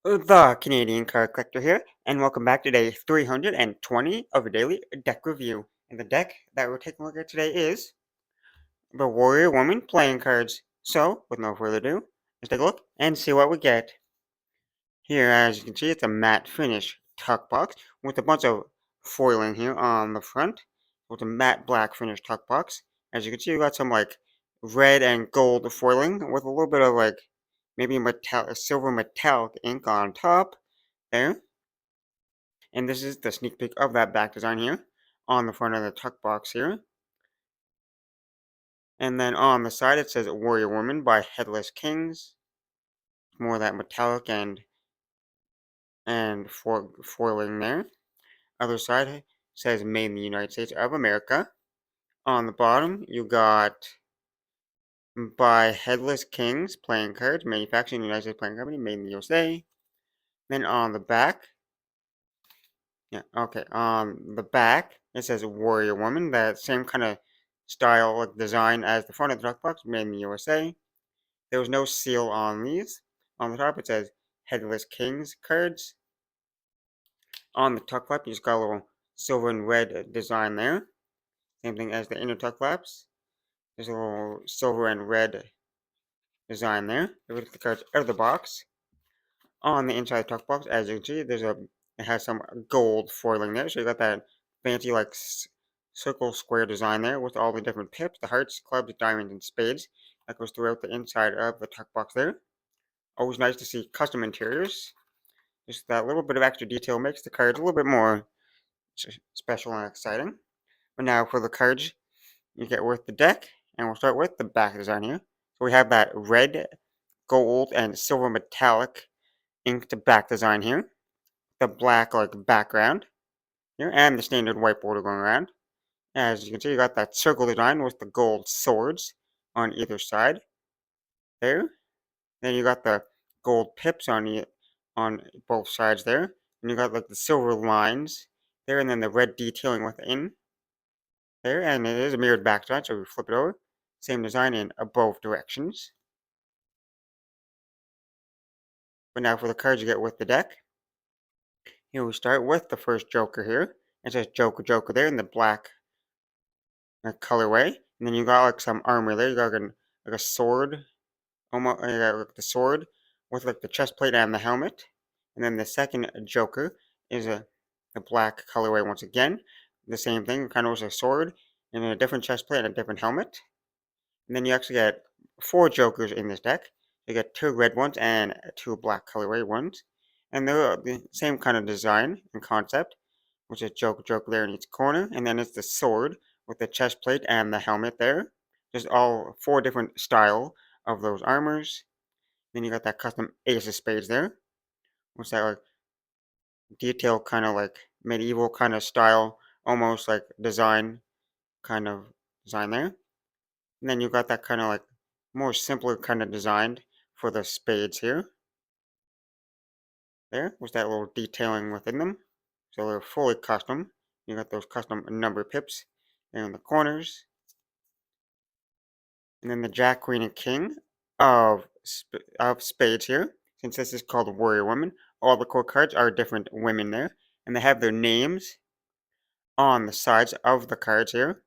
The Canadian Card Collector here, and welcome back to day 320 of a daily deck review. And the deck that we're taking a look at today is the Warrior Woman playing cards. So, with no further ado, let's take a look and see what we get. Here, as you can see, it's a matte finish tuck box with a bunch of foiling here on the front with a matte black finish tuck box. As you can see, we got some like red and gold foiling with a little bit of like maybe silver metallic ink on top there. And this is the sneak peek of that back design here on the front of the tuck box here. And then on the side it says Warrior Woman by Headless Kings. More of that metallic and foiling there. Other side says Made in the United States of America. On the bottom you got By Headless Kings playing cards, manufactured in the United States playing company, made in the USA. Then on the back, yeah, okay. On the back, it says Warrior Woman, that same kind of style, like design as the front of the tuck box, made in the USA. There was no seal on these. On the top, it says Headless Kings cards. On the tuck flap, you just got a little silver and red design there. Same thing as the inner tuck flaps. There's a little silver and red design there. If we take the cards out of the box, on the inside tuck box, as you can see, it has some gold foiling there. So you got that fancy like circle square design there with all the different pips, the hearts, clubs, diamonds, and spades that goes throughout the inside of the tuck box there. Always nice to see custom interiors. Just that little bit of extra detail makes the cards a little bit more special and exciting. But now for the cards you get with the deck, and we'll start with the back design here. So we have that red, gold, and silver metallic inked back design here. The black like background here, and the standard white border going around. As you can see, you got that circle design with the gold swords on either side there. Then you got the gold pips on both sides there. And you got like the silver lines there, and then the red detailing within there. And it is a mirrored back design, so we flip it over. Same design in both directions. But now for the cards you get with the deck. Here we start with the first Joker here. It says Joker, Joker there in the black colorway. And then you got like some armor there. You got like a sword, almost like the sword with like the chest plate and the helmet. And then the second Joker is the black colorway once again. The same thing, kind of was a sword and a different chest plate and a different helmet. And then you actually get 4 Jokers in this deck. You get 2 red ones and 2 black colorway ones. And they're the same kind of design and concept, which is Joker there in each corner. And then it's the sword with the chest plate and the helmet there. Just all 4 different style of those armors. Then you got that custom Ace of Spades there. What's that like detail kind of like medieval kind of style, almost like design kind of design there. And then you got that kind of like more simpler kind of designed for the spades here. There was that little detailing within them. So they're fully custom. You got those custom number pips there in the corners. And then the Jack, Queen, and King of spades here. Since this is called Warrior Woman, all the core cards are different women there. And they have their names on the sides of the cards here.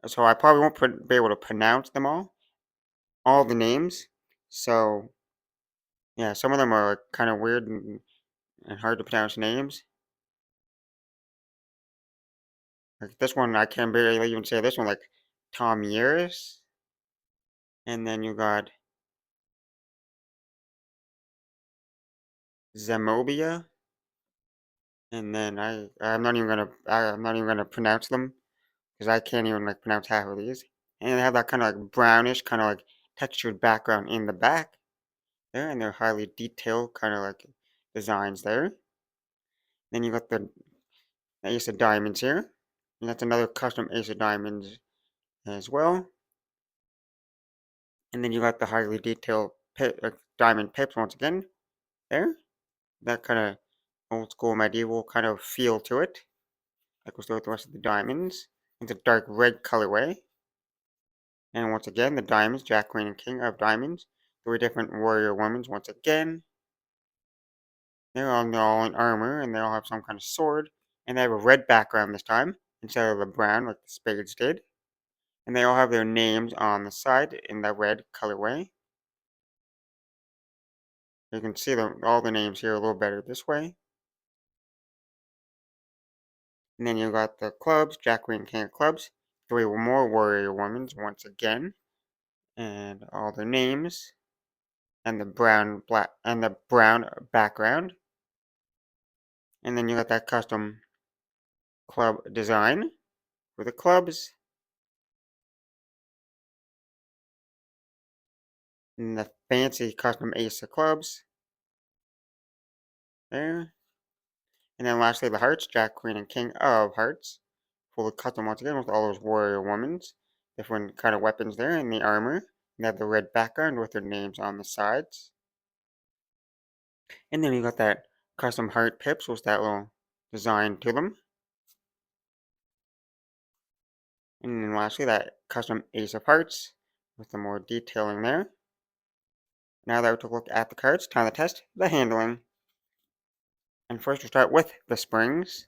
So I probably won't be able to pronounce them all the names. So yeah, some of them are kind of weird and hard to pronounce names. Like this one, I can barely even say this one, like Tom Years. And then you got Zemobia. And then I'm not even gonna pronounce them because I can't even like pronounce half of these. And they have that kind of like brownish, kind of like textured background in the back there, and they're highly detailed kind of like designs there. Then you got the Ace of Diamonds here, and that's another custom Ace of Diamonds as well. And then you got the highly detailed diamond pips once again there. That kind of old school medieval kind of feel to it. That goes throughout the rest of the diamonds. It's a dark red colorway. And once again, the diamonds, Jack, Queen, and King of Diamonds. 3 different warrior women once again. They're all in armor, and they all have some kind of sword, and they have a red background this time instead of the brown like the spades did. And they all have their names on the side in the red colorway. You can see all the names here a little better this way. And then you got the clubs, Jack, Queen, King of Clubs, three more warrior women once again, and all their names, and the brown background. And then you got that custom club design for the clubs, and the fancy custom ace of clubs there. And then lastly, the hearts, Jack, Queen, and King of Hearts, fully custom once again with all those warrior women's different kind of weapons there and the armor. You have the red background with their names on the sides. And then you got that custom heart pips with that little design to them. And then lastly, that custom ace of hearts with some more detailing there. Now that we took a look at the cards, time to test the handling. And first we'll start with the springs.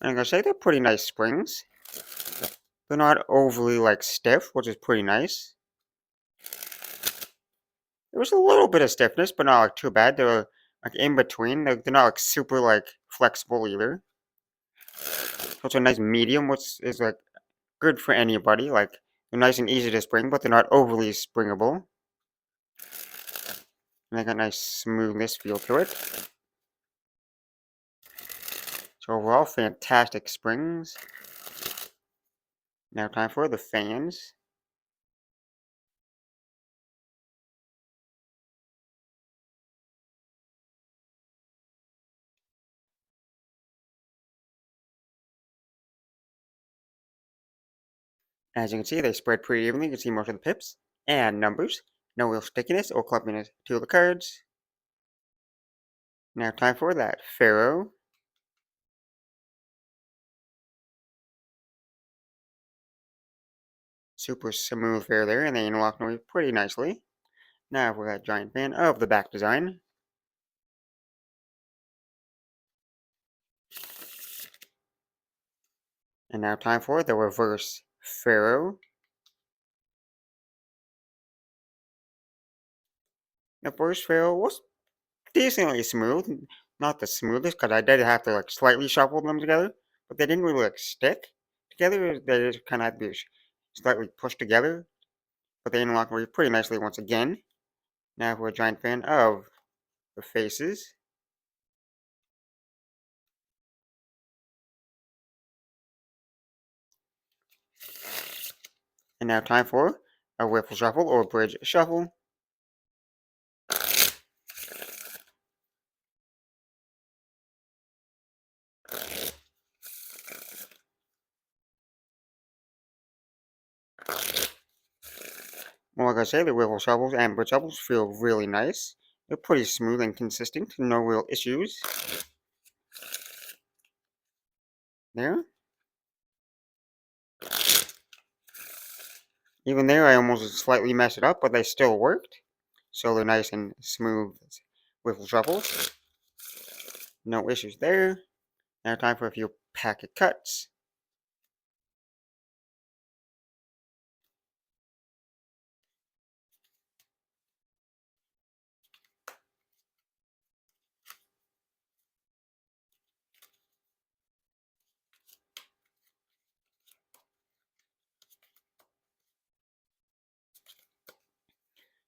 And I'm gonna say they're pretty nice springs. They're not overly like stiff, which is pretty nice. There was a little bit of stiffness, but not like too bad. They were like in between. They're not like super like flexible either. So it's a nice medium, which is like good for anybody. Like they're nice and easy to spring, but they're not overly springable. And they got nice smoothness feel to it. So overall, fantastic springs. Now time for the fans. As you can see, they spread pretty evenly. You can see most of the pips and numbers. No real stickiness or clumpiness to the cards. Now time for that Pharaoh. Super smooth fair there, and they interlock away pretty nicely. Now for that giant fan of the back design. And now time for the reverse Pharaoh. The first Pharaoh was decently smooth. Not the smoothest, because I did have to like slightly shuffle them together. But they didn't really like stick together. They just kind of had to be slightly pushed together. But they interlock away pretty nicely once again. Now for a giant fan of the faces. And now time for a wiffle shuffle or bridge shuffle. Well, like I say, the wiffle shovels and bridge shovels feel really nice. They're pretty smooth and consistent, no real issues. There. Even there, I almost slightly messed it up, but they still worked. So they're nice and smooth wiffle shuffles. No issues there. Now time for a few packet cuts.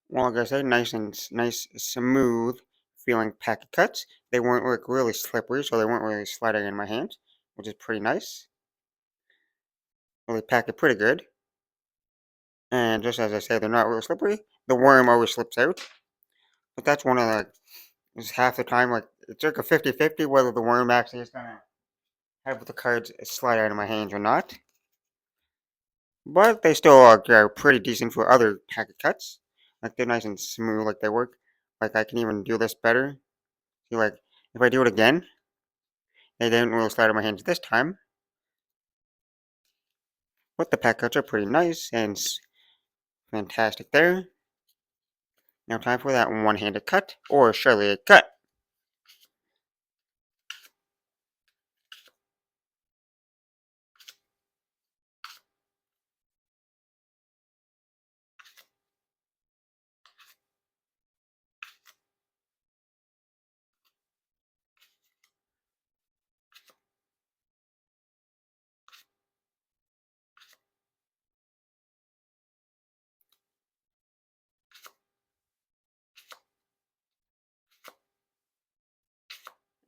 Well, like I said, nice, smooth feeling packet cuts. They weren't like really slippery, so they weren't really sliding in my hands, which is pretty nice. Well, they pack it pretty good. And just as I said, they're not really slippery. The worm always slips out. But that's one of the, it's half the time, like, it's like a 50-50 whether the worm actually is going to have the cards slide out of my hands or not. But they still are pretty decent for other packet cuts. Like, they're nice and smooth, like they work. Like, I can even do this better. See, like, if I do it again, They didn't really slide on my hands this time. But the pack cards are pretty nice and fantastic there. Now time for that one-handed cut, or surely a cut.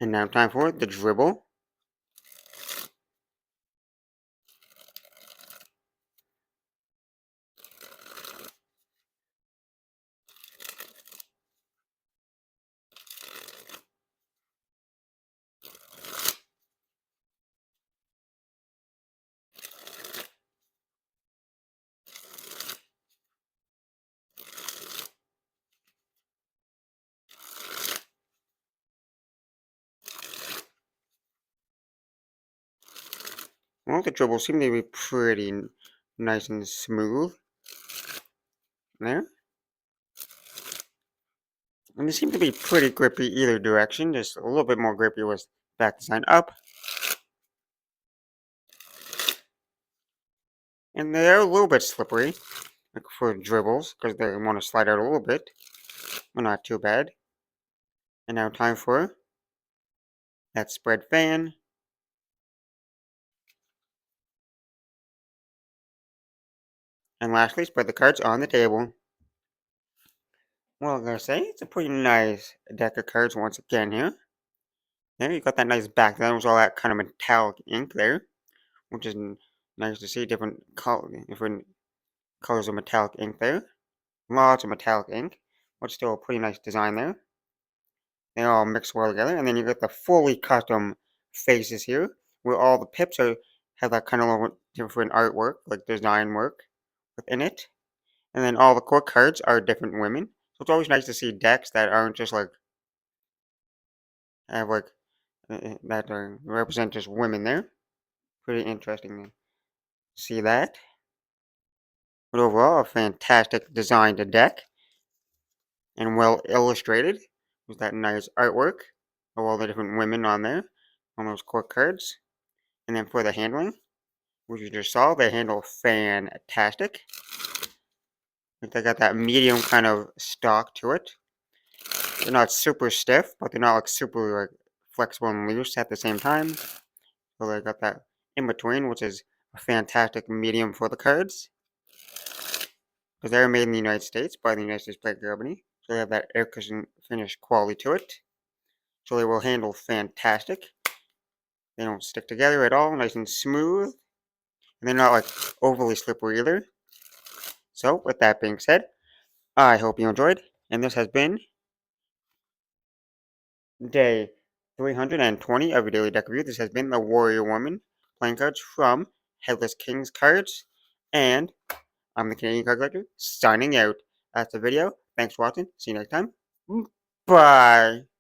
And now time for the dribble. Well, the dribble seemed to be pretty nice and smooth. There. And it seemed to be pretty grippy either direction, just a little bit more grippy was back design up. And they're a little bit slippery, like for dribbles, because they want to slide out a little bit, but not too bad. And now time for that spread fan. And lastly, spread the cards on the table. Well, I'm gonna say it's a pretty nice deck of cards once again here. There, you got that nice back. That was all that kind of metallic ink there, which is nice to see. Different colors of metallic ink there. Lots of metallic ink, but still a pretty nice design there. They all mix well together, and then you get the fully custom faces here, where all the pips have that kind of little different artwork, like design work within it. And then all the core cards are different women. So it's always nice to see decks that aren't just like have like that represent just women there. Pretty interesting to see that. But overall, a fantastic designed deck and well illustrated with that nice artwork of all the different women on there on those core cards. And then for the handling, which you just saw, they handle fantastic. Like they got that medium kind of stock to it. They're not super stiff, but they're not like super like flexible and loose at the same time. So they got that in between, which is a fantastic medium for the cards. Because they're made in the United States by the United States Plate Company. So they have that air cushion finish quality to it. So they will handle fantastic. They don't stick together at all, nice and smooth. And they're not like overly slippery either. So with that being said, I hope you enjoyed. And this has been day 320 of your daily deck review. This has been the Warrior Woman playing cards from Headless Kings cards. And I'm the Canadian Card Collector signing out. That's the video. Thanks for watching. See you next time. Bye.